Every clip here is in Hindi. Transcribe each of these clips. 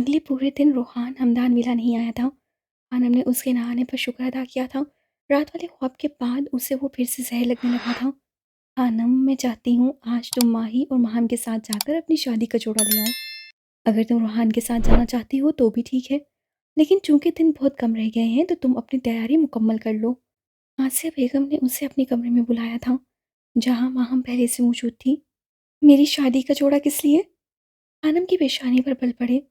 अगले पूरे दिन रूहान हमदान मिला नहीं आया था। खानम ने उसके ना आने पर शुक्र अदा किया था। रात वाले ख्वाब के बाद उसे वो फिर से जहर लगने लगा था। खानम, मैं चाहती हूँ आज तुम माही और माहम के साथ जाकर अपनी शादी का जोड़ा ले आओ। अगर तुम रूहान के साथ जाना चाहती हो तो भी ठीक है, लेकिन चूंकि दिन बहुत कम रह गए हैं तो तुम अपनी तैयारी मुकम्मल कर लो। आसिया बेगम ने उसे अपने कमरे में बुलाया था, जहाँ माहम पहले से मौजूद थी। मेरी शादी का जोड़ा किस लिए? खानम की पेशानी पर बल पड़े।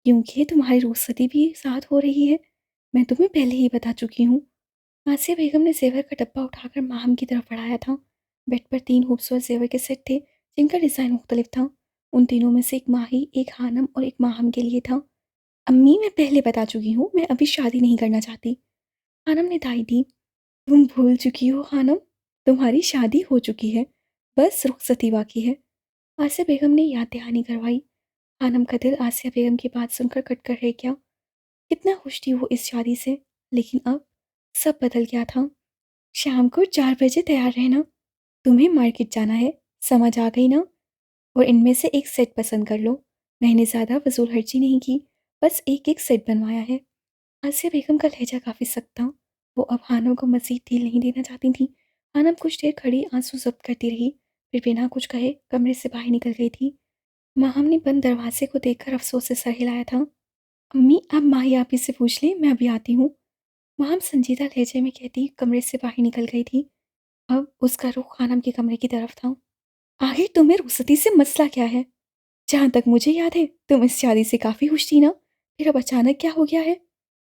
क्योंकि तुम्हारी रुखसती भी साथ हो रही है। मैं तुम्हें पहले ही बता चुकी हूँ। आसिया बेगम ने जेवर का डब्बा उठाकर माहम की तरफ बढ़ाया था। बेड पर 3 खूबसूरत जेवर के सेट थे, जिनका डिज़ाइन मुख्तलिफ था। उन तीनों में से एक माही, एक हानम और एक माहम के लिए था। अम्मी, मैं पहले बता चुकी हूँ, मैं अभी शादी नहीं करना चाहती। हानम ने दाई दी। तुम भूल चुकी हो हानम, तुम्हारी शादी हो चुकी है, बस रुखसती बाकी है। आसिया बेगम ने याद दहानी करवाई। हानम का दिल आसिया बेगम की बात सुनकर कट कर रह गया। कितना खुश थी वो इस शादी से, लेकिन अब सब बदल गया था। शाम को 4 बजे तैयार रहना, तुम्हें मार्केट जाना है, समझ आ गई ना? और इनमें से एक सेट पसंद कर लो। मैंने ज़्यादा फजूल खर्ची नहीं की, बस एक एक सेट बनवाया है। आसिया बेगम का लहजा काफ़ी सख्त था। वो अब हानम को मज़ीद ढील नहीं देना चाहती थी। हानम कुछ देर खड़ी आंसू जब्त करती रही, फिर बिना कुछ कहे कमरे से बाहर निकल गई थी। माहम ने बंद दरवाजे को देखकर अफसोस से सर हिलाया था। अम्मी, आप माही आपी से पूछ लें, मैं अभी आती हूँ। वहां संजीदा लहजे में कहती कमरे से बाहर निकल गई थी। अब उसका रुख खानम के कमरे की तरफ था। आखिर तुम्हें रुखसती से मसला क्या है? जहां तक मुझे याद है तुम इस शादी से काफी खुश थी ना, फिर अब अचानक क्या हो गया है?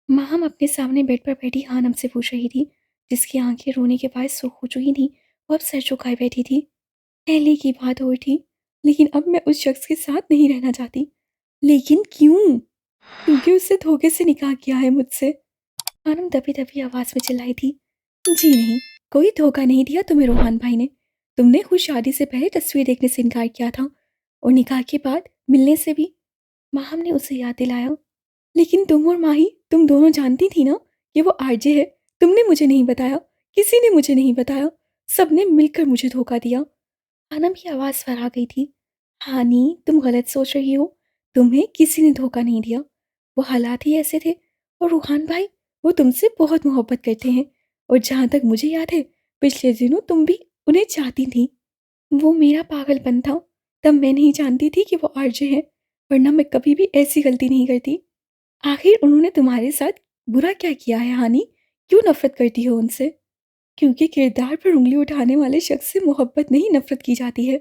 माहम अपने सामने बेड पर बैठी हानम से पूछ रही थी, जिसकी आंखें रोने के बाद सुर्ख हो चुकी थी। वो अब सर झुकाए बैठी थी। पहले की बात और थी, लेकिन अब मैं उस शख्स के साथ नहीं रहना चाहती। लेकिन क्यों? क्योंकि उससे धोखे से निकाह किया है मुझसे। मानम दबी दबी आवाज में चिल्लाई थी। जी नहीं, कोई धोखा नहीं दिया तुम्हें रोहान भाई ने। तुमने खुद शादी से पहले तस्वीर देखने से इनकार किया था, और निकाह के बाद मिलने से भी। माहम ने उसे याद दिलाया। लेकिन तुम और माही, तुम दोनों जानती थी ना कि वो आरजे है। तुमने मुझे नहीं बताया, किसी ने मुझे नहीं बताया, सबने मिलकर मुझे धोखा दिया। आनम की आवाज़ पर आ गई थी। हानी, तुम गलत सोच रही हो। तुम्हें किसी ने धोखा नहीं दिया, वो हालात ही ऐसे थे। और रूहान भाई, वो तुमसे बहुत मोहब्बत करते हैं। और जहाँ तक मुझे याद है, पिछले दिनों तुम भी उन्हें चाहती थी। वो मेरा पागलपन था। तब मैं नहीं जानती थी कि वो आरजे है, वरना मैं कभी भी ऐसी गलती नहीं करती। आखिर उन्होंने तुम्हारे साथ बुरा क्या किया है हानी? क्यों नफरत करती हो उनसे? क्योंकि किरदार पर उंगली उठाने वाले शख्स से मोहब्बत नहीं, नफरत की जाती है।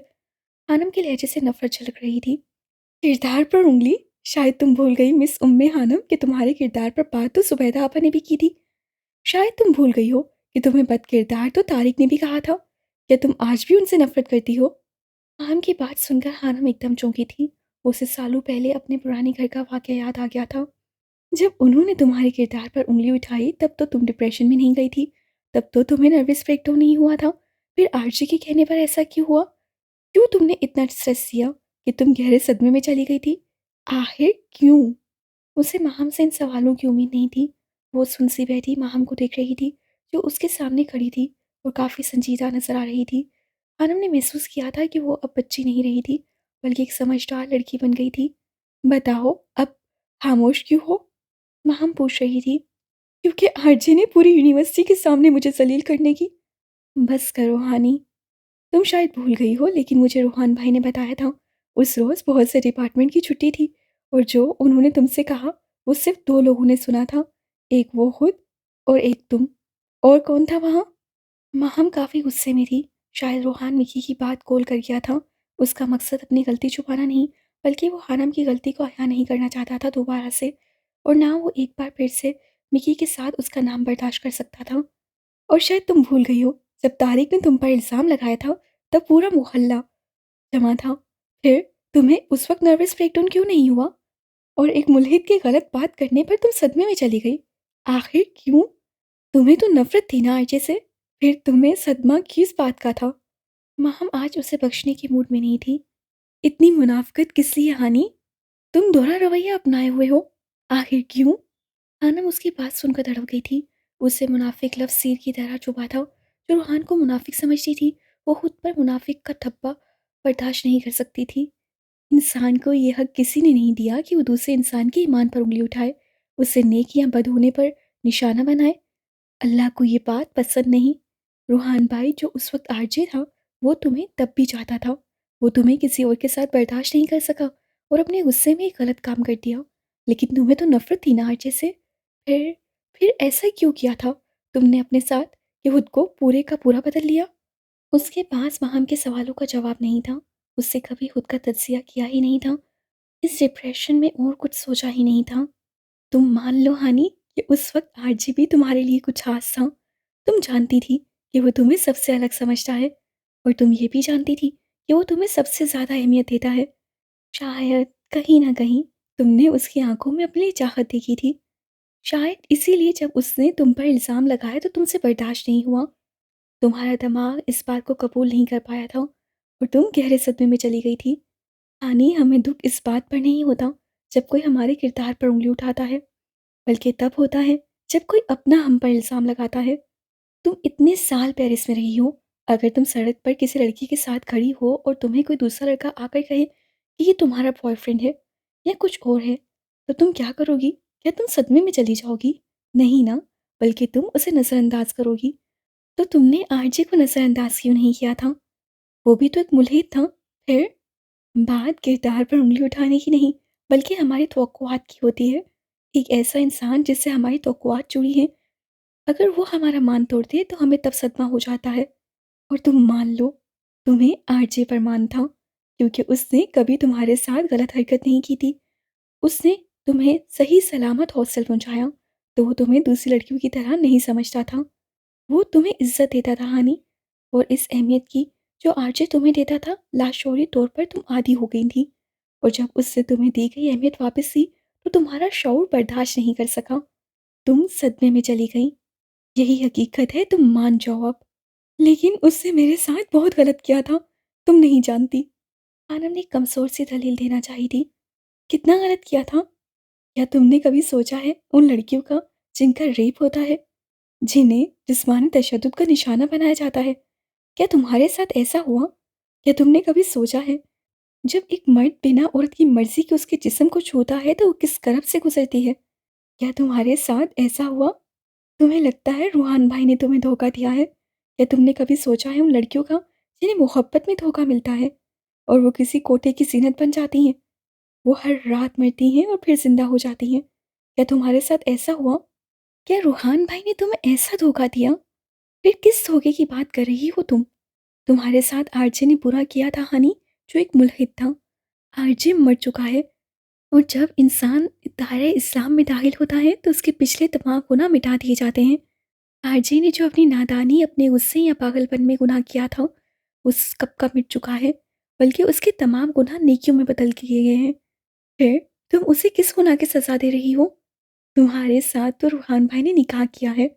हानम के लहजे से नफरत झलक रही थी। किरदार पर उंगली? शायद तुम भूल गई मिस उम्मे हानम कि तुम्हारे किरदार पर बात तो सुबैदा आपा ने भी की थी। शायद तुम भूल गई हो कि तुम्हें बद किरदार तो तारिक ने भी कहा था। क्या तुम आज भी उनसे नफरत करती हो? हानम की बात सुनकर हानम एकदम चौंकी थी। उसे सालों पहले अपने पुराने घर का वाकया याद आ गया था। जब उन्होंने तुम्हारे किरदार पर उंगली उठाई तब तो तुम डिप्रेशन में नहीं गई थी। तब तो तुम्हें नर्वस ब्रेकडाउन नहीं हुआ था। फिर आरजी के कहने पर ऐसा क्यों हुआ? क्यों तुमने इतना स्ट्रेस दिया कि तुम गहरे सदमे में चली गई थी? आखिर क्यों? उसे माहम से इन सवालों की उम्मीद नहीं थी। वो सुन सी बैठी माहम को देख रही थी, जो उसके सामने खड़ी थी और काफ़ी संजीदा नजर आ रही थी। आनम ने महसूस किया था कि वो अब बच्ची नहीं रही थी, बल्कि एक समझदार लड़की बन गई थी। बताओ, अब खामोश क्यों हो? माहम पूछ रही थी। क्योंकि आरजे ने पूरी यूनिवर्सिटी के सामने मुझे जलील करने की। बस करो हानी, तुम शायद भूल गई हो, लेकिन मुझे रूहान भाई ने बताया था। उस रोज़ बहुत से डिपार्टमेंट की छुट्टी थी, और जो उन्होंने तुमसे कहा वो सिर्फ 2 लोगों ने सुना था। एक वो खुद, और एक तुम। और कौन था वहाँ? माहम काफ़ी गुस्से में थी। शायद रूहान मिकी की बात गोल कर गया था। उसका मकसद अपनी गलती छुपाना नहीं, बल्कि वो हानम की गलती को अया नहीं करना चाहता था दोबारा से। और ना वो एक बार फिर से मिकी के साथ उसका नाम बर्दाश्त कर सकता था। और शायद तुम भूल गई हो, जब तारिक ने तुम पर इल्ज़ाम लगाया था, तब पूरा मोहल्ला जमा था। फिर तुम्हें उस वक्त नर्वस ब्रेकडाउन क्यों नहीं हुआ? और एक मुल्हिद की गलत बात करने पर तुम सदमे में चली गई। आखिर क्यों? तुम्हें तो नफरत थी ना आयचे से, फिर तुम्हें सदमा किस बात का था? माहम आज उसे बख्शने की मूड में नहीं थी। इतनी मुनाफिकत किस लिए हानी? तुम दोहरा रवैया अपनाए हुए हो। आखिर क्यों? हानम उसकी बात सुनकर तड़प गई थी। उससे मुनाफिक लफ्ज़ सीर की तरह चुभा था। जो रूहान को मुनाफिक समझती थी, वो खुद पर मुनाफिक का धब्बा बर्दाश्त नहीं कर सकती थी। इंसान को ये हक किसी ने नहीं दिया कि वो दूसरे इंसान के ईमान पर उँगली उठाए, उससे नेक या बद होने पर निशाना बनाए। अल्लाह को ये बात पसंद नहीं। रूहान भाई जो उस वक़्त आरजे था, वो तुम्हें तब भी चाहता था। वो तुम्हें किसी और के साथ बर्दाश्त नहीं कर सका और अपने गुस्से में एक गलत काम कर दिया। लेकिन तुम्हें तो नफ़रत थी ना आरजे से। फिर फिर ऐसा क्यों किया था तुमने अपने साथ कि खुद को पूरे का पूरा बदल लिया? उसके पास वहाँ के सवालों का जवाब नहीं था। उससे कभी खुद का तज़किया किया ही नहीं था। इस डिप्रेशन में और कुछ सोचा ही नहीं था। तुम मान लो हानि कि उस वक़्त आरजे भी तुम्हारे लिए कुछ ख़ास था। तुम जानती थी कि वो तुम्हें सबसे अलग समझता है और तुम ये भी जानती थी कि वो तुम्हें सबसे ज़्यादा अहमियत देता है। शायद कहीं न कहीं तुमने उसकी आँखों में अपनी चाहत देखी थी। शायद इसीलिए जब उसने तुम पर इल्ज़ाम लगाया तो तुमसे बर्दाश्त नहीं हुआ। तुम्हारा दिमाग इस बात को कबूल नहीं कर पाया था और तुम गहरे सदमे में चली गई थी। हानि हमें दुःख इस बात पर नहीं होता जब कोई हमारे किरदार पर उँगली उठाता है, बल्कि तब होता है जब कोई अपना हम पर इल्ज़ाम लगाता है। तुम इतने साल पेरिस में रही हो, अगर तुम सड़क पर किसी लड़की के साथ खड़ी हो और तुम्हें कोई दूसरा लड़का आकर कहे कि ये तुम्हारा बॉयफ्रेंड है या कुछ और है, तो तुम क्या करोगी? क्या तुम सदमे में चली जाओगी? नहीं ना, बल्कि तुम उसे नज़रअंदाज करोगी। तो तुमने आरजे को नज़रअंदाज क्यों नहीं किया था? वो भी तो एक मुल्हिद था। फिर बात किरदार पर उँगली उठाने की नहीं, बल्कि हमारी तवक्कुआत की होती है। एक ऐसा इंसान जिससे हमारी तवक्कुआत जुड़ी हैं, अगर वो हमारा मान तोड़ दे तो हमें तब सदमा हो जाता है। और तुम मान लो, तुम्हें आरजे पर मान था, क्योंकि उसने कभी तुम्हारे साथ गलत हरकत नहीं की थी। उसने तुम्हें सही सलामत हॉस्टल पहुँचाया, तो वो तुम्हें दूसरी लड़कियों की तरह नहीं समझता था। वो तुम्हें इज़्ज़त देता था हानि, और इस अहमियत की जो आरजे तुम्हें देता था, लाशऊरी तौर पर तुम आदी हो गई थी। और जब उससे तुम्हें दी गई अहमियत वापस ली, तो तुम्हारा शऊर बर्दाश्त नहीं कर सका। तुम सदमे में चली गई। यही हकीकत है, तुम मान जाओ अब। लेकिन उससे मेरे साथ बहुत गलत किया था, तुम नहीं जानती। आनम ने कमज़ोर सी दलील देना चाही थी। कितना गलत किया था? क्या तुमने कभी सोचा है उन लड़कियों का जिनका रेप होता है, जिन्हें जिस्मानी तशद्दुद का निशाना बनाया जाता है? क्या तुम्हारे साथ ऐसा हुआ? क्या तुमने कभी सोचा है जब एक मर्द बिना औरत की मर्ज़ी के उसके जिस्म को छूता है तो वो किस करब से गुज़रती है? क्या तुम्हारे साथ ऐसा हुआ? तुम्हें लगता है रूहान भाई ने तुम्हें धोखा दिया है? या तुमने कभी सोचा है उन लड़कियों का जिन्हें मोहब्बत में धोखा मिलता है और वो किसी कोटे की ज़ीनत बन जाती हैं? वो हर रात मरती हैं और फिर ज़िंदा हो जाती हैं। क्या तुम्हारे साथ ऐसा हुआ? क्या रूहान भाई ने तुम्हें ऐसा धोखा दिया? फिर किस धोखे की बात कर रही हो तुम? तुम्हारे साथ आरजे ने बुरा किया था हानि, जो एक मुल्हिद था। आरजे मर चुका है और जब इंसान दायरे इस्लाम में दाखिल होता है तो उसके पिछले तमाम गुनाह मिटा दिए जाते हैं। आरजे ने जो अपनी नादानी, अपने गुस्से या पागलपन में गुनाह किया था, उस कब का मिट चुका है, बल्कि उसके तमाम गुनाह नेकियों में बदल किए गए हैं। फिर तुम उसे किस गुनाह की सज़ा दे रही हो? तुम्हारे साथ तो रूहान भाई ने निकाह किया है,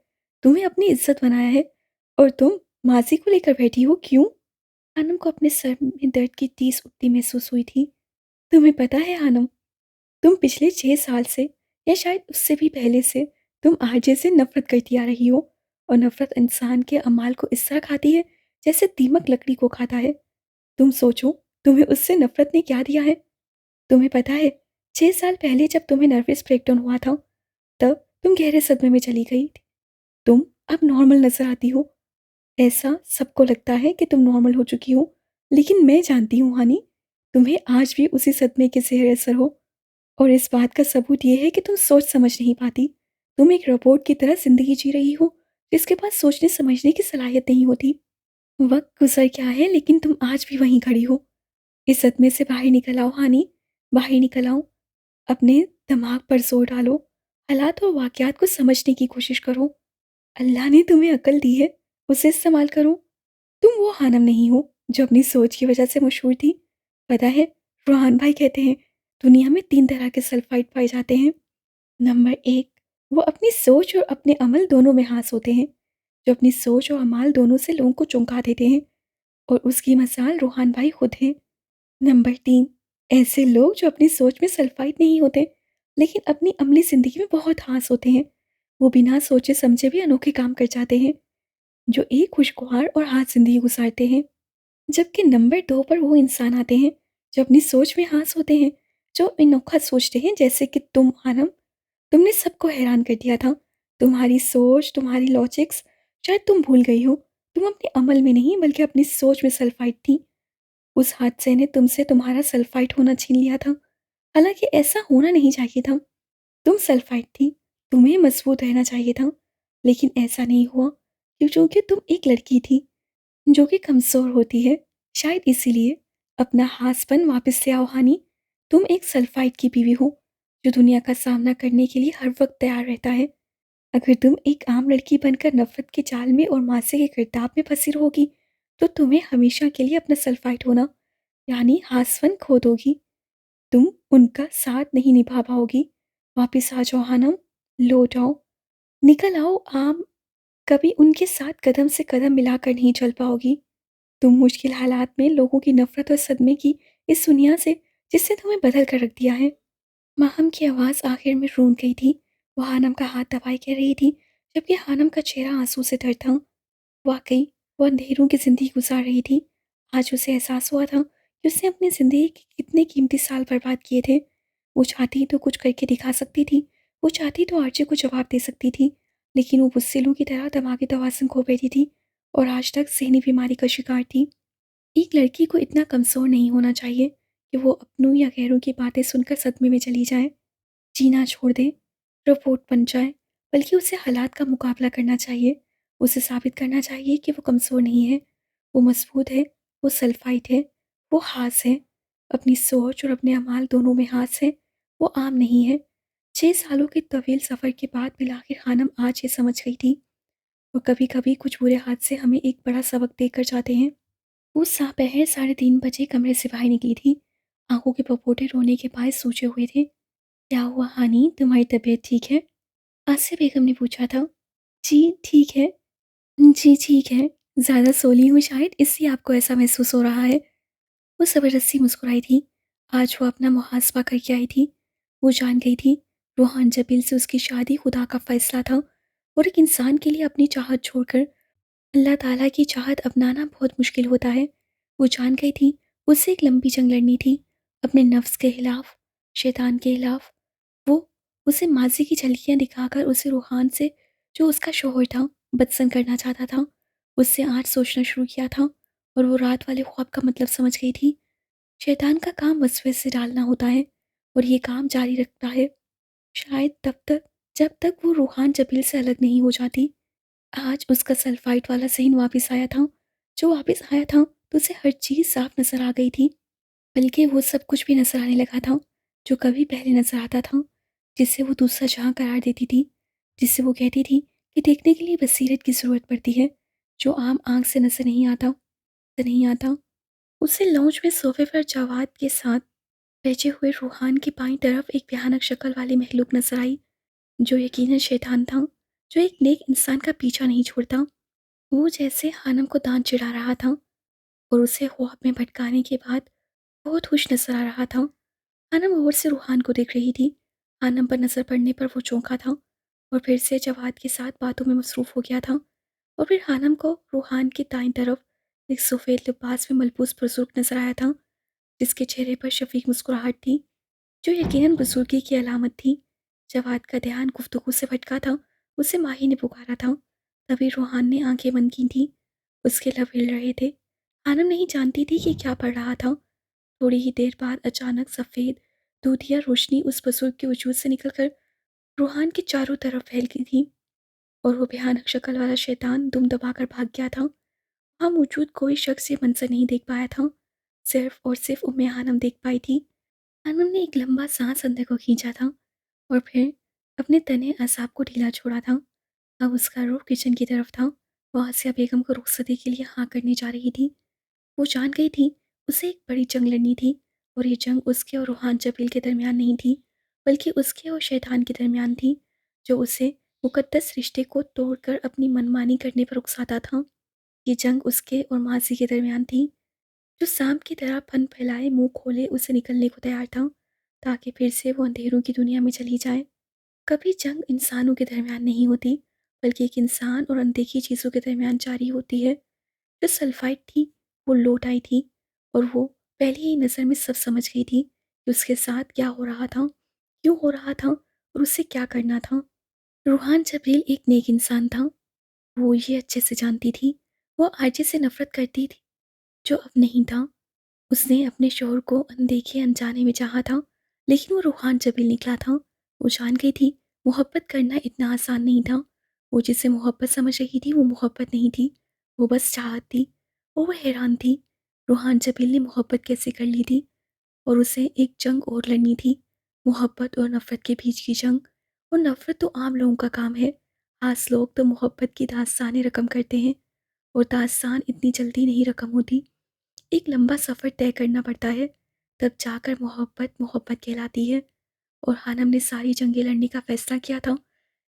तुम्हें अपनी इज़्ज़त बनाया है और तुम माज़ी को लेकर बैठी हो, क्यों? आनम को अपने सर में दर्द की तेज़ उठती महसूस हुई थी। तुम्हें पता है आनम, तुम पिछले 6 साल से या शायद उससे भी पहले से तुम आरजे से नफ़रत करती आ रही हो और नफ़रत इंसान के अमाल को इस तरह खाती है जैसे दीमक लकड़ी को खाता है। तुम सोचो, तुम्हें उससे नफ़रत ने क्या दिया है? तुम्हें पता है, 6 साल पहले जब तुम्हें नर्वस ब्रेकडाउन हुआ था, तब तुम गहरे सदमे में चली गई थी। तुम अब नॉर्मल नज़र आती हो। ऐसा सबको लगता है कि तुम नॉर्मल हो चुकी हो, लेकिन मैं जानती हूँ हानि, तुम्हें आज भी उसी सदमे के ज़ेर असर हो। और इस बात का सबूत ये है कि तुम सोच समझ नहीं पाती। तुम एक रोबोट की तरह ज़िंदगी जी रही हो, जिसके पास सोचने समझने की सलाहियत नहीं होती। वक़्त गुज़र गया है, लेकिन तुम आज भी वहीं खड़ी हो। इस सदमे से बाहर निकल आओ हानि, बाहर निकल आओ। अपने दिमाग पर ज़ोर डालो। हालात और वाक़यात को समझने की कोशिश करो। अल्लाह ने तुम्हें अक्ल दी है, उसे इस्तेमाल करो। तुम वो हानम नहीं हो जो अपनी सोच की वजह से मशहूर थी। पता है, रूहान भाई कहते हैं दुनिया में 3 तरह के सल्फ़ाइड पाए जाते हैं। नंबर 1, वो अपनी सोच और अपने अमल दोनों में हास होते हैं, जो अपनी सोच और अमाल दोनों से लोगों को चौंका देते हैं, और उसकी मिसाल रूहान भाई खुद हैं। नंबर 3, ऐसे लोग जो अपनी सोच में सल्फ़ाइड नहीं होते, लेकिन अपनी अमली ज़िंदगी में बहुत हास होते हैं। वो बिना सोचे समझे भी अनोखे काम कर जाते हैं, जो एक खुशगवार और हास ज़िंदगी गुज़ारते हैं। जबकि नंबर 2 पर वो इंसान आते हैं जो अपनी सोच में हाँस होते हैं, जो अनोखा सोचते हैं जैसे कि तुम आनम, तुमने सबको हैरान कर दिया था। तुम्हारी सोच, तुम्हारी लॉजिक्स, शायद तुम भूल गई हो, तुम अपने अमल में नहीं बल्कि अपनी सोच में सल्फाइड थी। उस हादसे ने तुमसे तुम्हारा सल्फाइड होना छीन लिया था। हालाँकि ऐसा होना नहीं चाहिए था। तुम सल्फाइड थी, तुम्हें मज़बूत रहना चाहिए था। लेकिन ऐसा नहीं हुआ क्योंकि तुम एक लड़की थी जो कि कमज़ोर होती है। शायद इसीलिए अपना हाँसपन वापस से आओ हानि। तुम एक सल्फाइड की बीवी हो, जो दुनिया का सामना करने के लिए हर वक़्त तैयार रहता है। अगर तुम एक आम लड़की बनकर नफ़रत के जाल में और मासे के किरदार में फँसी रहोगी, तो तुम्हें हमेशा के लिए अपना सल्फाइड होना, यानी हाँसपन खो दोगी। तुम उनका साथ नहीं निभा पाओगी। वापस आ जाओ हानम, लौट आओ, निकल आओ आम, कभी उनके साथ कदम से कदम मिलाकर नहीं चल पाओगी। तुम मुश्किल हालात में लोगों की नफ़रत और सदमे की इस दुनिया से, जिसने तुम्हें बदल कर रख दिया है। माहम की आवाज़ आखिर में रूंध गई थी। वो हानम का हाथ दबाए कह रही थी, जबकि हानम का चेहरा आंसू से तर था। वाक़ई वो अंधेरों की ज़िंदगी गुज़ार रही थी। आज उसे एहसास हुआ था कि उसने अपनी ज़िंदगी के कितने कीमती साल बर्बाद किए थे। वो चाहती तो कुछ करके दिखा सकती थी, वो चाहती तो आर्ची को जवाब दे सकती थी, लेकिन वो बुज़दिलों की तरह दिमागी तवाज़ुन खो बैठी थी और आज तक ज़हनी बीमारी का शिकार थी। एक लड़की को इतना कमज़ोर नहीं होना चाहिए कि वो अपनों या गैरों की बातें सुनकर सदमे में चली जाए, जीना छोड़ दे, रोबोट बन जाए, बल्कि उसे हालात का मुकाबला करना चाहिए। उसे साबित करना चाहिए कि वो कमज़ोर नहीं है, वो मज़बूत है, वो सल्फ़ाइड है, वो हास है। अपनी सोच और अपने अमाल दोनों में हास है, वो आम नहीं है। 6 सालों के तवील सफ़र के बाद बिलाखिर खानम आज ये समझ गई थी, और कभी-कभी कुछ बुरे हादसे हमें एक बड़ा सबक देकर जाते हैं। वो दोपहर 3:30 बजे कमरे से बाहर निकली थी। आंखों के पपोटे रोने के बाद सूजे हुए थे। क्या हुआ हानि, तुम्हारी तबीयत ठीक है? आसिया बेगम ने पूछा था। जी ठीक है। जी ठीक है। ज़्यादा सोली हूँ शायद, इसलिए आपको ऐसा महसूस हो रहा है। वो ज़बरदस्ती मुस्कुराई थी। आज वो अपना मुहासबा करके आई थी। वो जान गई थी रूहान जबील से उसकी शादी खुदा का फैसला था, और एक इंसान के लिए अपनी चाहत छोड़कर अल्लाह ताला की चाहत अपनाना बहुत मुश्किल होता है। वो जान गई थी उसे एक लंबी जंग लड़नी थी, अपने नफ्स के खिलाफ, शैतान के खिलाफ। वो उसे माजी की झलकियाँ दिखाकर उसे रूहान से, जो उसका शौहर था, बदसन करना चाहता था, उससे आज सोचना शुरू किया था, और वो रात वाले ख्वाब का मतलब समझ गई थी। शैतान का काम वसवस से डालना होता है, और ये काम जारी रखता है, शायद तब तक जब तक वो रूहान जबील से अलग नहीं हो जाती। आज उसका सल्फाइड वाला ज़हन वापस आया था। जो वापस आया था तो उसे हर चीज़ साफ नज़र आ गई थी, बल्कि वो सब कुछ भी नज़र आने लगा था जो कभी पहले नज़र आता था, जिसे वो दूसरा जहाँ करार देती थी, जिससे वो कहती थी कि देखने के लिए बसीरत की ज़रूरत पड़ती है, जो आम आँख से नज़र नहीं आता। उसे लॉन्च में सोफे पर जवाद के साथ बैठे हुए रूहान की बाईं तरफ एक भयानक शक्ल वाली महलूक नज़र आई, जो यकीनन शैतान था, जो एक नेक इंसान का पीछा नहीं छोड़ता। वो जैसे हानम को दांत चिढ़ा रहा था, और उसे ख्वाब में भटकाने के बाद बहुत खुश नजर आ रहा था। हानम गौर से रूहान को देख रही थी। हानम पर नज़र पड़ने पर वो चौंका था, और फिर से जवाद के साथ बातों में मसरूफ़ हो गया था। और फिर हानम को रूहान की दाईं तरफ एक सफ़ेद लिबास में मलबूस बुजुर्ग नजर आया था, जिसके चेहरे पर शफीक मुस्कुराहट थी, जो यकीनन बुजुर्गी की अलामत थी। जवाद का ध्यान गुफ्तगू से भटका था। उसे माही ने पुकारा था। तभी रूहान ने आंखें बंद की थी। उसके लब हिल रहे थे। हानम नहीं जानती थी कि क्या पढ़ रहा था। थोड़ी ही देर बाद अचानक सफ़ेद दूधिया रोशनी उस बुजुर्ग के वजूद से निकलकर रूहान के चारों तरफ फैल गई थी, और वो भयानक शक्ल वाला शैतान दुम दबाकर भाग गया था। वहाँ मौजूद कोई शख्स ये मंजर नहीं देख पाया था, सिर्फ और सिर्फ उम्मे हानम देख पाई थी। हानम ने एक लंबा सांस अंदर को खींचा था, और फिर अपने तने असाब को ढीला छोड़ा था। अब उसका रुख किचन की तरफ था। वो आसिया बेगम को रुखसती के लिए हाँ करने जा रही थी। वो जान गई थी उसे एक बड़ी जंग लड़नी थी, और ये जंग उसके और रूहान जबील के दरमियान नहीं थी, बल्कि उसके और शैतान के दरमियान थी, जो उसे मुकद्दस रिश्ते को तोड़कर अपनी मनमानी करने पर उकसाता था। ये जंग उसके और माजी के दरमियान थी, जो सांप की तरह फन फैलाए मुंह खोले उसे निकलने को तैयार था, ताकि फिर से वो अंधेरों की दुनिया में चली जाए। कभी जंग इंसानों के दरमियान नहीं होती, बल्कि एक इंसान और अनदेखी चीज़ों के दरमियान जारी होती है। जो सल्फाइड थी वो लौट आई थी, और वो पहली ही नज़र में सब समझ गई थी कि उसके साथ क्या हो रहा था, क्यों हो रहा था और उसे क्या करना था। रूहान जबरील एक नेक इंसान था, वो ये अच्छे से जानती थी। वो आरजे से नफ़रत करती थी, जो अब नहीं था। उसने अपने शौहर को अनदेखे अनजाने में चाहा था, लेकिन वो रूहान जबील निकला था। वो जान गई थी मोहब्बत करना इतना आसान नहीं था। वो जिसे मोहब्बत समझ रही थी वो मोहब्बत नहीं थी, वो बस चाहत थी। और वो हैरान थी रूहान जबील ने मोहब्बत कैसे कर ली थी। और उसे एक जंग और लड़नी थी, मोहब्बत और नफ़रत के बीच की जंग। और नफ़रत तो आम लोगों का काम है, खास लोग तो मोहब्बत की दास्तानें रकम करते हैं, और दास्तान इतनी जल्दी नहीं रकम होती। एक लंबा सफ़र तय करना पड़ता है, तब जाकर मोहब्बत मोहब्बत कहलाती है। और हानम ने सारी जंगें लड़ने का फ़ैसला किया था,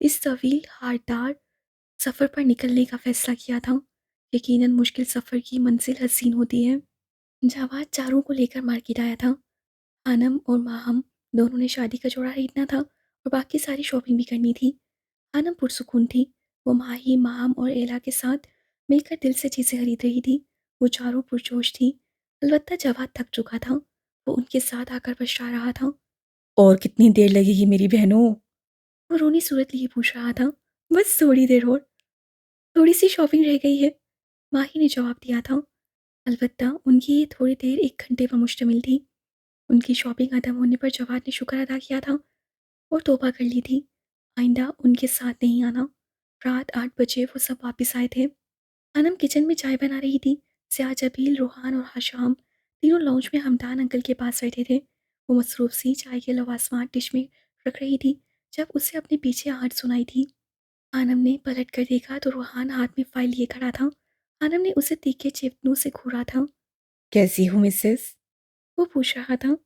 इस तवील हारदार सफ़र पर निकलने का फ़ैसला किया था। यकीनन मुश्किल सफ़र की मंजिल हसीन होती है। जवाद चारों को लेकर मार्केट आया था। हानम और माहम दोनों ने शादी का जोड़ा खरीदना था और बाकी सारी शॉपिंग भी करनी थी। हानम पुरसुकून थी, वो माही, माहम और एला के साथ मिलकर दिल से चीज़ें खरीद रही थी। वो चारों पुरजोश थी, अलबत्ता जवाद थक चुका था, वो उनके साथ आकर पछता रहा था। और कितनी देर लगेगी मेरी बहनों? वो रोनी सूरत लिए पूछ रहा था। बस थोड़ी देर और, थोड़ी सी शॉपिंग रह गई है, माही ने जवाब दिया था। अलबत्ता उनकी ये थोड़ी देर 1 घंटे पर मुश्तमिल थी। उनकी शॉपिंग खत्म होने पर जवाद ने शुक्र अदा किया था और तौबा कर ली थी, आइंदा उनके साथ नहीं आना। रात 8 बजे वो सब वापस आए थे। अनम किचन में चाय बना रही थी। सिया जबील, रोहान और हशाम तीनों लाउंज में हमदान अंकल के पास बैठे थे। वो मसरूफ सी चाय के लवाजमात डिश में रख रही थी जब उसे अपने पीछे आहट सुनाई थी। आनम ने पलट कर देखा तो रूहान हाथ में फाइल लिए खड़ा था। आनम ने उसे तीखे चिपनों से घूरा था। कैसी हूँ मिसेस? वो पूछ रहा था।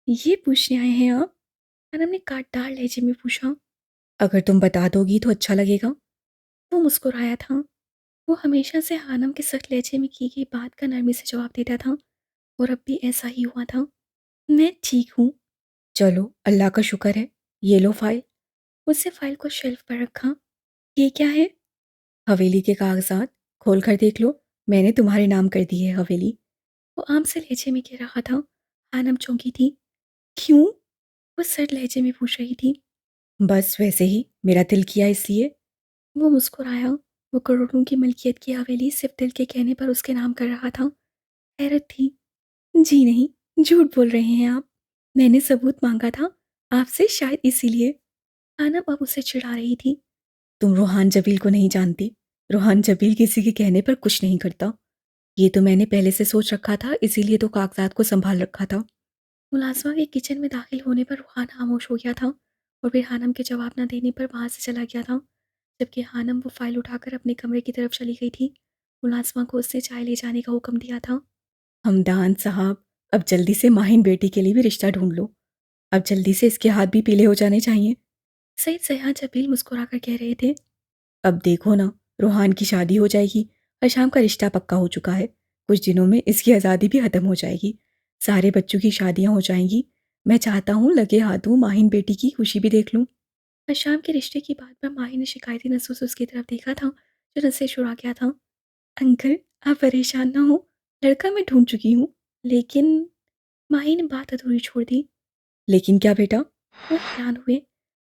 ये पूछने आए हैं आप? आनम ने काटदार लहजे में पूछा। अगर तुम बता दोगी तो अच्छा लगेगा। वो मुस्कुराया था। वो हमेशा से हानम के सख्त लहजे में की गई बात का नरमी से जवाब देता था, और अब भी ऐसा ही हुआ था। मैं ठीक हूँ। चलो, अल्लाह का शुक्र है। ये लो फाइल। उसने फाइल को शेल्फ पर रखा। ये क्या है? हवेली के कागजात। खोल कर देख लो। मैंने तुम्हारे नाम कर दी है हवेली। वो आम से लहजे में कह रहा था। हानम चौंकी थी। क्यों? वो सर्द लहजे में पूछ रही थी। बस वैसे ही, मेरा दिल किया इसलिए। वो मुस्कुराया। वो करोड़ों की मलकियत की हवेली सिर्फ दिल के कहने पर उसके नाम कर रहा था। हैरत थी। जी नहीं, झूठ बोल रहे हैं आप। मैंने सबूत मांगा था आपसे, शायद इसीलिए। हानम अब उसे चिढ़ा रही थी। तुम रूहान जबील को नहीं जानती। रूहान जबील किसी के कहने पर कुछ नहीं करता। ये तो मैंने पहले से सोच रखा था, इसीलिए तो कागजात को संभाल रखा था। मुलाजमा के किचन में दाखिल होने पर रूहान खामोश हो गया था, और फिर हानम के जवाब न देने पर वहाँ से चला गया था, जबकि हानम वो फाइल उठाकर अपने कमरे की तरफ चली गई थी। मुलाजमा को उससे चाय ले जाने का हुक्म दिया था। हमदान साहब, अब जल्दी से माहिन बेटी के लिए भी रिश्ता ढूंढ लो। अब जल्दी से इसके हाथ भी पीले हो जाने चाहिए। सईद सयाह जबील मुस्कुराकर कह रहे थे। अब देखो ना, रूहान की शादी हो जाएगी। हशाम का रिश्ता पक्का हो चुका है। कुछ दिनों में इसकी आज़ादी भी ख़त्म हो जाएगी। सारे बच्चों की शादियां हो जाएंगी। मैं चाहता हूँ लगे हाथों माहिन बेटी की खुशी भी देख लूँ। हशाम के रिश्ते की बात पर माही ने शिकायती नजरों से उसकी तरफ देखा था, जो नजर चुरा गया था। अंकल, आप परेशान ना हो, लड़का मैं ढूंढ चुकी हूँ। लेकिन माही ने बात अधूरी छोड़ दी। लेकिन क्या बेटा? वो हैरान हुए।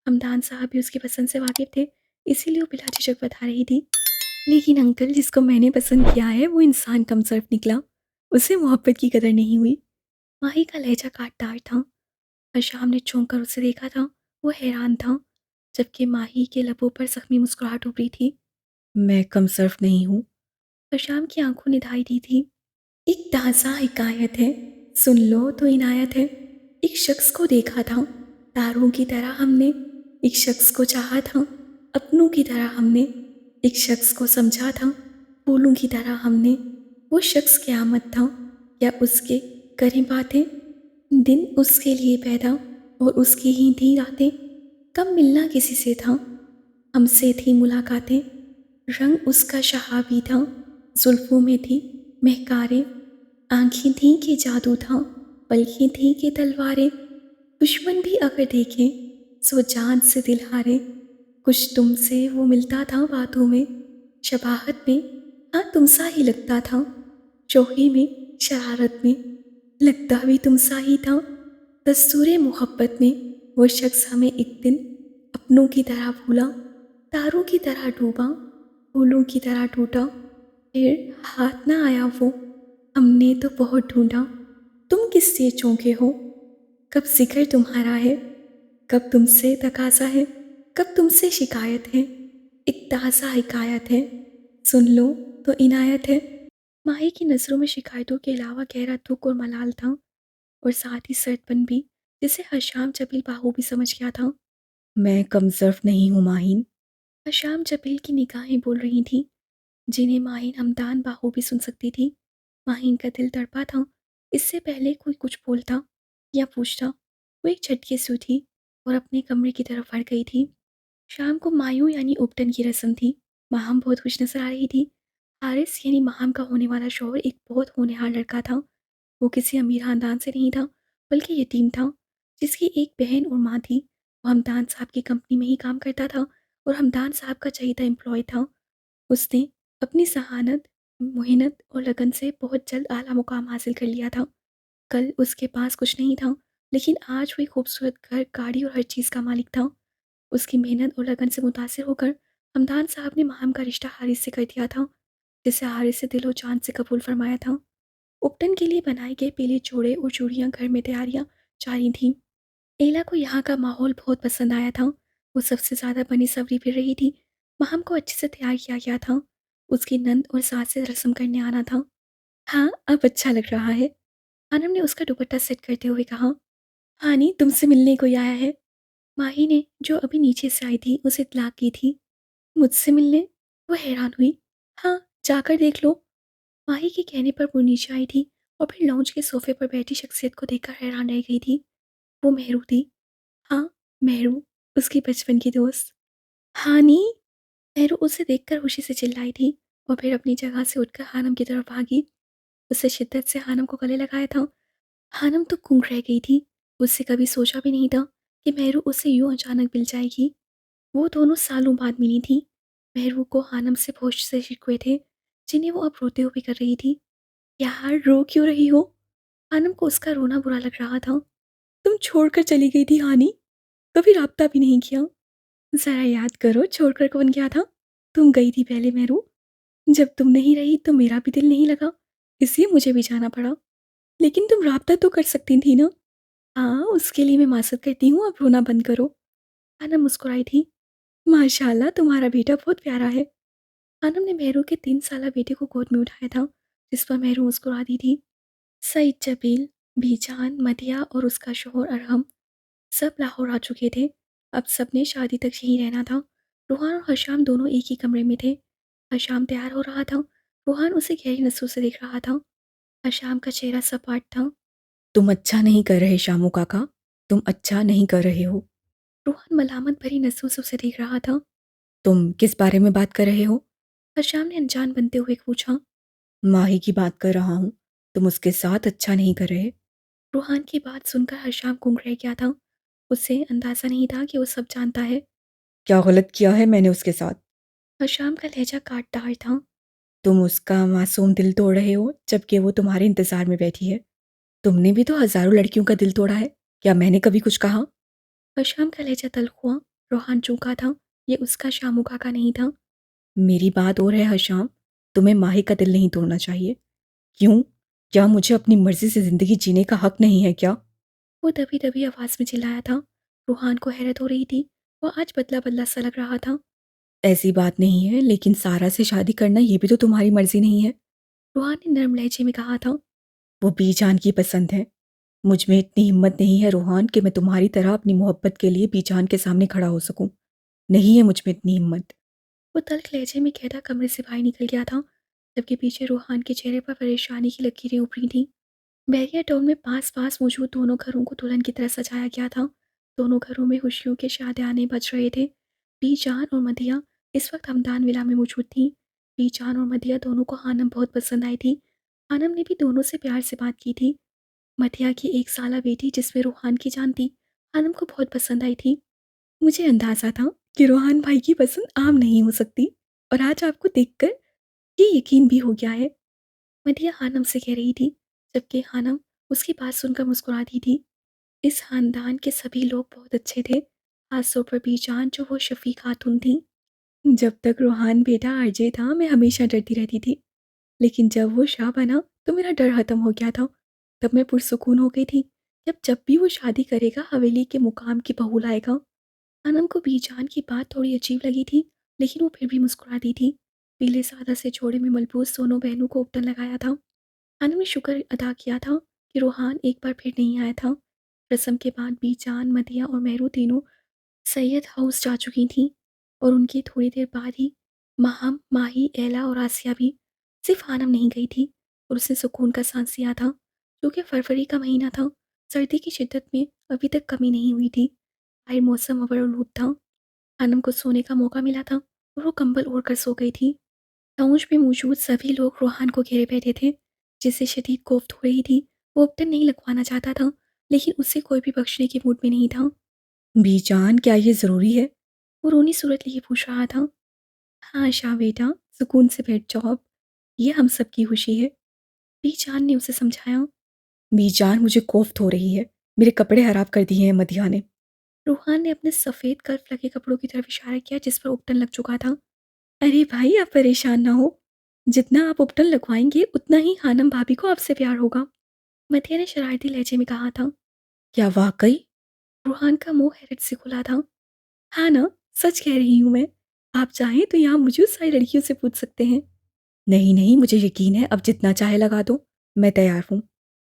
हमदान साहब भी उसकी पसंद से वाकिफ थे, इसीलिए वो बिला झिझक बता रही थी। लेकिन अंकल, जिसको मैंने पसंद किया है वो इंसान कमसर्फ निकला, उसे मोहब्बत की कदर नहीं हुई। माही का लहजा काटदार था। हशाम ने चौंक कर उसे देखा था। वो हैरान था, जबकि माही के लबों पर जख्मी मुस्कुराहट उभरी थी। मैं कम सर्फ नहीं हूँ। हशाम की आंखों ने धाई दी थी। एक ताज़ा हिकायत है, सुन लो तो इनायत है। एक शख्स को देखा था, तारों की तरह हमने। एक शख्स को चाहा था, अपनों की तरह हमने। एक शख्स को समझा था, फूलों की तरह हमने। वो शख्स क़यामत था, या उसके करें बातें। दिन उसके लिए पैदा, और उसकी ही थी रातें। कब मिलना किसी से था, हमसे थी मुलाकातें। रंग उसका शहाबी था, जुल्फों में थी महकारें। आँखें थीं कि जादू था, पलकें थीं कि तलवारें। दुश्मन भी अगर देखें सो जान से दिल हारे। कुछ तुमसे वो मिलता था बातों में, शबाहत में। हाँ, तुमसा ही लगता था, शोखी में, शरारत में। लगता भी तुम सा ही था। दस्तूरे मोहब्बत में वो शख्स हमें एक दिन अपनों की तरह भूला, तारों की तरह डूबा, फूलों की तरह टूटा, फिर हाथ ना आया वो, हमने तो बहुत ढूंढा। तुम किससे चौंके हो? कब जिक्र तुम्हारा है? कब तुमसे तकाजा है? कब तुमसे शिकायत है? एक ताज़ा हिकायत है, सुन लो तो इनायत है। माही की नज़रों में शिकायतों के अलावा गहरा दुख और मलाल था, और साथ ही सड़पन भी, जिसे हशाम जबील बाहू भी समझ गया था। मैं कमज़र्फ नहीं हूँ माहिन। हशाम जबील की निगाहें बोल रही थीं, जिन्हें माहिन हमदान बाहू भी सुन सकती थी। माहिन का दिल तड़पा था। इससे पहले कोई कुछ बोलता या पूछता, वो एक झटके से उठी और अपने कमरे की तरफ बढ़ गई थी। शाम को मायूं यानी उपटन की रस्म थी। माहम बहुत खुश नजर आ रही थी। हारिस यानी माहम का होने वाला शौहर एक बहुत होनहार लड़का था। वो किसी अमीर खानदान से नहीं था, बल्कि यतीम था, जिसकी एक बहन और माँ थी। वो हमदान साहब की कंपनी में ही काम करता था और हमदान साहब का चहीता एम्प्लॉय था। उसने अपनी सहानत, मुहिनत और लगन से बहुत जल्द आला मुकाम हासिल कर लिया था। कल उसके पास कुछ नहीं था, लेकिन आज वो एक खूबसूरत घर, गाड़ी और हर चीज़ का मालिक था। उसकी मेहनत और लगन से मुतासिर होकर हमदान साहब ने माहम का रिश्ता हारिस से कर दिया था, जिसे हारिस से दिलो जान से कबूल फरमाया था। उपटन के लिए बनाए गए पीले जोड़े और चूड़ियाँ घर में तैयारियाँ जारी थीं। एला को यहाँ का माहौल बहुत पसंद आया था। वो सबसे ज़्यादा बनी सवरी फिर रही थी। माहम को अच्छे से तैयार किया गया था। उसकी नंद और सास से रस्म करने आना था। हाँ, अब अच्छा लग रहा है। हानम ने उसका दुपट्टा सेट करते हुए कहा। हानी, तुमसे मिलने कोई आया है। माही ने, जो अभी नीचे से आई थी, उसे इत्तला की थी। मुझसे मिलने? वो हैरान हुई। हाँ, जाकर देख लो। माही के कहने पर वो नीचे आई थी और फिर लाउंज के सोफे पर बैठी शख्सियत को देखकर हैरान रह गई थी। वो मेहरू थी। हाँ, मेहरू, उसकी बचपन की दोस्त। हानी! मेहरू उसे देखकर खुशी से चिल्लाई थी और फिर अपनी जगह से उठकर हानम की तरफ भागी। उससे शिद्दत से हानम को गले लगाया था। हानम तो गूंग रह गई थी। उससे कभी सोचा भी नहीं था कि मेहरू उसे यूं अचानक मिल जाएगी। वो दोनों सालों बाद मिली थी। महरू को हानम से बहुत से शिकवे थे, जिन्हें वो अब रोते हुए कर रही थी। यार, रो क्यों रही हो? हानम को उसका रोना बुरा लग रहा था। तुम छोड़कर चली गई थी हानी, कभी राब्ता भी नहीं किया। जरा याद करो, छोड़कर कौन गया था? तुम गई थी पहले महरू। जब तुम नहीं रही तो मेरा भी दिल नहीं लगा, इसलिए मुझे भी जाना पड़ा। लेकिन तुम राब्ता तो कर सकती थी ना। हाँ, उसके लिए मैं मासत करती हूँ, अब रोना बंद करो। हानम मुस्कुराई थी। माशाल्लाह, तुम्हारा बेटा बहुत प्यारा है। हानम ने मेहरू के 3 साला बेटे को गोद में उठाया था, जिस पर मेहरू मुस्कुरा दी थी। सईद जबील, बीजान, मदिया और उसका शोहर अरहम सब लाहौर आ चुके थे। अब सबने शादी तक यहीं रहना था। रूहान और हशाम दोनों एक ही कमरे में थे। हशाम तैयार हो रहा था। रूहान उसे गहरी नजरों से देख रहा था। हशाम का चेहरा सपाट था। तुम अच्छा नहीं कर रहे शामू काका, तुम अच्छा नहीं कर रहे हो। रूहान मलामत भरी नजरों से उसे देख रहा था। तुम किस बारे में बात कर रहे हो? हशाम ने अनजान बनते हुए पूछा। माही की बात कर रहा हूँ, तुम उसके साथ अच्छा नहीं कर रहे। रूहान की बात सुनकर हशाम गुंग रह गया था। उसे अंदाजा नहीं था कि वो सब जानता है। क्या गलत किया है मैंने उसके साथ? हशाम का लहजा काटदार था। तुम उसका मासूम दिल तोड़ रहे हो, जबकि वो तुम्हारे इंतजार में बैठी है। तुमने भी तो हजारों लड़कियों का दिल तोड़ा है, क्या मैंने कभी कुछ कहा? हशाम का लहजा तल्ख हुआ। रूहान चूका था। ये उसका शामुका का नहीं था। मेरी बात और है हशाम, तुम्हें माही का दिल नहीं तोड़ना चाहिए। क्यों? क्या मुझे अपनी मर्जी से जिंदगी जीने का हक नहीं है क्या? वो दबी दबी आवाज में चिल्लाया था। रूहान को हैरत हो रही थी। वो आज बदला बदला सा लग रहा था। ऐसी बात नहीं है, लेकिन सारा से शादी करना ये भी तो तुम्हारी मर्जी नहीं है। रूहान ने नर्म लहजे में कहा था। वो बीजान की पसंद है। मुझ में इतनी हिम्मत नहीं है रूहान कि मैं तुम्हारी तरह अपनी मोहब्बत के लिए बीजान के सामने खड़ा हो सकूं। नहीं है मुझ में इतनी हिम्मत। वो तल्ख लहजे में कहता कमरे से बाहर निकल गया था, जबकि पीछे रूहान के चेहरे पर परेशानी की लकीरें उभरी थीं। बैरिया टाउन में पास पास मौजूद दोनों घरों को दुल्हन की तरह सजाया गया था। दोनों घरों में खुशियों के शादियाने बज रहे थे। बीजान और मदिया इस वक्त हमदान विला में मौजूद थी। बीजान और मदिया दोनों को हानम बहुत पसंद आई थी। हानम ने भी दोनों से प्यार से बात की थी। मदिया की 1 साला बेटी, जिसमें रूहान की जान थी, हानम को बहुत पसंद आई थी। मुझे अंदाजा था कि रोहान भाई की पसंद आम नहीं हो सकती, और आज आपको देखकर ये यकीन भी हो गया है। मदिया हानम से कह रही थी, जबकि हानम उसकी बात सुनकर मुस्कुरा दी थी। इस ख़ानदान के सभी लोग बहुत अच्छे थे, ख़ास तौर पर बीजान जो वो शफ़ी खातून थीं। जब तक रूहान बेटा आरजे था, मैं हमेशा डरती रहती थी। लेकिन जब वो शाह बना, तो मेरा डर ख़त्म हो गया था। तब मैं पुरसुकून हो गई थी। जब भी वो शादी करेगा, हवेली के मुकाम की बहू लाएगा। अनम को बीजान की बात थोड़ी अजीब लगी थी, लेकिन वो फिर भी मुस्कुरा दी थी। पीले सादा से जोड़े में मलबूस दोनों बहनों को उपटन लगाया था। अनम ने शुक्र अदा किया था कि रूहान एक बार फिर नहीं आया था। रस्म के बाद बीजान, मदिया और मेहरू तीनों सैयद हाउस जा चुकी थीं और उनकी थोड़ी देर बाद ही माहम, माही, एला और आसिया भी। सिर्फ आनम नहीं गई थी और उसने सुकून का सांस लिया था। क्योंकि फरवरी का महीना था, सर्दी की शिद्दत में अभी तक कमी नहीं हुई थी। बाहर मौसम अबरआलूद था। आनम को सोने का मौका मिला था और वो कंबल ओढ़ कर सो गई थी। लाउंज में मौजूद सभी लोग रोहान को घेरे बैठे थे, जिससे शदीद कोफ्त हो रही थी। वो उपटन नहीं लगवाना चाहता था, लेकिन उससे कोई भी बख्शने के मूड में नहीं था। बीजान, क्या ये ज़रूरी है? वो रोनी सूरत लिए पूछ रहा था। हाँ शाह बेटा, सुकून से बैठ जाओ अब, ये हम सब की खुशी है। बीजान ने उसे समझाया। बीजान, मुझे कोफ्त हो रही है। मेरे कपड़े खराब कर दिए हैं मदिया ने। रूहान ने अपने सफ़ेद कर्फ लगे कपड़ों की तरफ इशारा किया जिस पर उपटन लग चुका था। अरे भाई, आप परेशान ना हो। जितना आप उपटन लगवाएंगे, उतना ही खानम भाभी को आपसे प्यार होगा। मतिया ने शरारती लहजे में कहा था। क्या वाकई? रूहान का मुंह हैरत से खुला था। हाँ ना, सच कह रही हूँ मैं। आप चाहें तो यहाँ मुझे सारी लड़कियों से पूछ सकते हैं। नहीं नहीं, मुझे यकीन है, अब जितना चाहे लगा दो। मैं तैयार हूँ।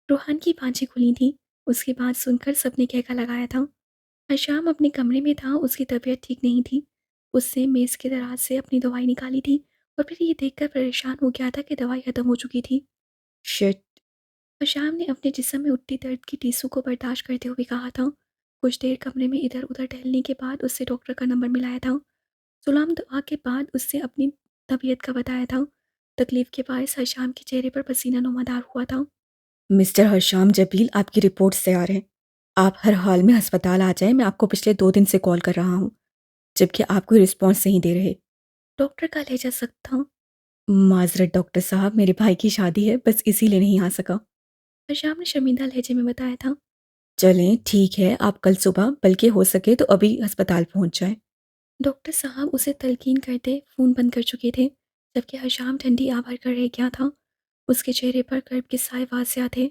रूहान की बाँझें खुली थीं। उसकी बात सुनकर सबने कहका लगाया था। हशाम अपने कमरे में था, उसकी तबीयत ठीक नहीं थी। उसने मेज़ के दराज से अपनी दवाई निकाली थी और फिर ये देखकर परेशान हो गया था कि दवाई ख़त्म हो चुकी थी। शिट। हशाम ने अपने जिस्म में उठती दर्द की टीसू को बर्दाश्त करते हुए कहा था। कुछ देर कमरे में इधर-उधर टहलने के बाद उससे डॉक्टर का नंबर मिलाया था। सलाम दुआ के बाद उससे अपनी तबीयत का बताया था। तकलीफ़ के बायस हशाम के चेहरे पर पसीना नुमादार हुआ था। मिस्टर हरशाम जबील, आपकी रिपोर्ट्स तैयार हैं। आप हर हाल में अस्पताल आ जाएं। मैं आपको पिछले 2 दिन से कॉल कर रहा हूँ, जबकि आप कोई रिस्पॉन्स नहीं दे रहे। डॉक्टर का लहजा सख्त था। माजरत डॉक्टर साहब, मेरे भाई की शादी है, बस इसीलिए नहीं आ सका। हशाम ने शर्मिंदा लहजे में बताया था। चलें, ठीक है, आप कल सुबह, बल्कि हो सके तो अभी अस्पताल पहुँच जाएं। डॉक्टर साहब उसे तलकीन करते फ़ोन बंद कर चुके थे, जबकि हशाम ठंडी आह भर कर रह गया था। उसके चेहरे पर कर्ब के साए वासिया थे।